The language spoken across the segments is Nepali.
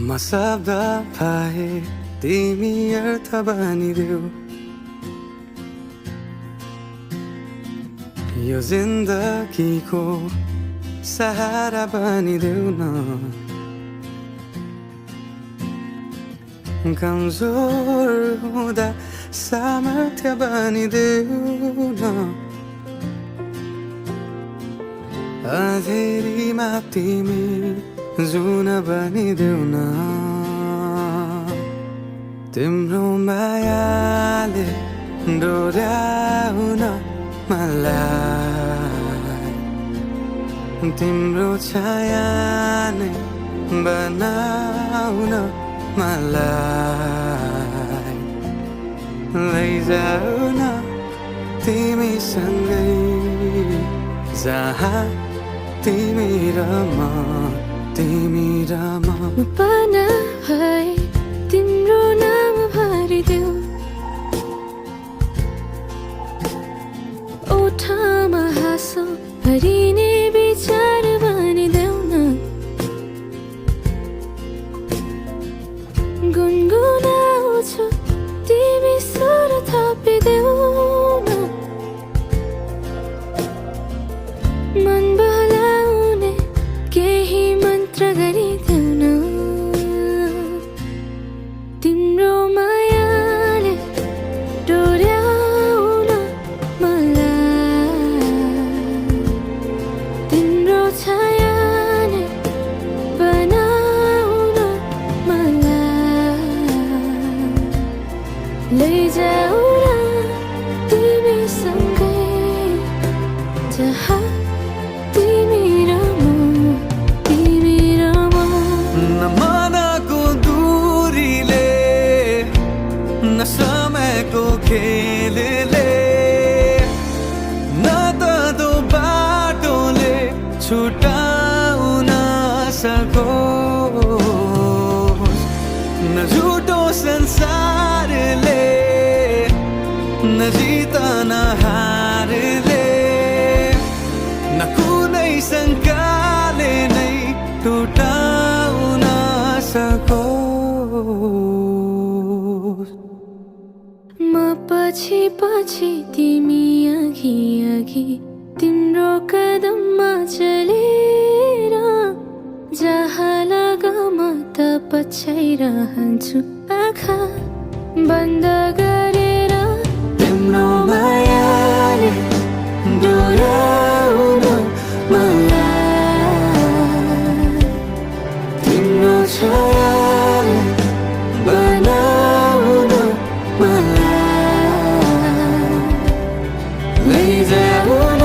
म शब्द पाए तिमी अर्थ बनिदेऊ यो जिन्दगीको सहारा बनिदेऊ न कमजोर हुँदा सामर्थ्य बनिदेऊ न अँधेरीमा तिमी जुन बनिदेऊ न तिम्रो मायाले डोर्याउन मलाई तिम्रो छाया नै बनाउन मलाई लैजाऊ न तिमीसँगै जहाँ तिमी र म पाना भए तिम्रो नाम भरिदेऊ ओठमा हाँसो भरिने विचार बनिदेऊ न गुनगुनाउँछु तिमी स्वर थपिदेऊ न मन बहलाउने केही मन्त्र गरिदेऊ न तिम्रो मायाले डोर्याउन मलाई तिम्रो छाया नै बनाउन मलाई लैजाऊ न तिमीसँगै जहाँ तिमी र म मनको दूरीले न समयको खेलले न त दो बाटोले छुटाउन सकोस् न झुटो संसारले न जितन हारले न कुनै शङ्काले नै टुटाउन सकोस् म पछि पछि तिमी अघि अघि तिम्रो कदममा चलेर जहाँ लग म त पछ्याइरहन्छु आँखा बन्द गरेर तिम्रो मायाले डोर्याउन मलाई तिम्रो छायाले बनाउन मलाई लैजाऊ न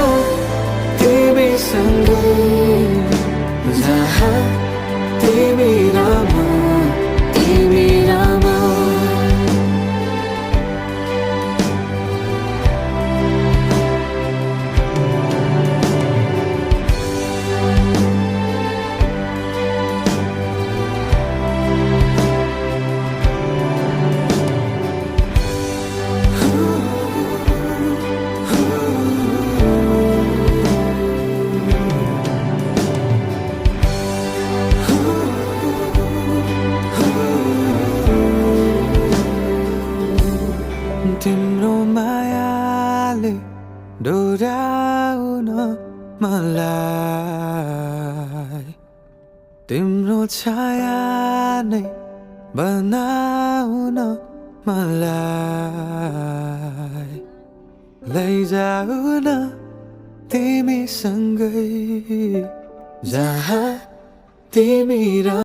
तिमीसँगै जहाँ तिमी र म तिम्रो मायाले डोर्याउन मलाई तिम्रो छाया नै बनाउन मलाई लैजाऊ न तिमीसँगै जहाँ तिमी र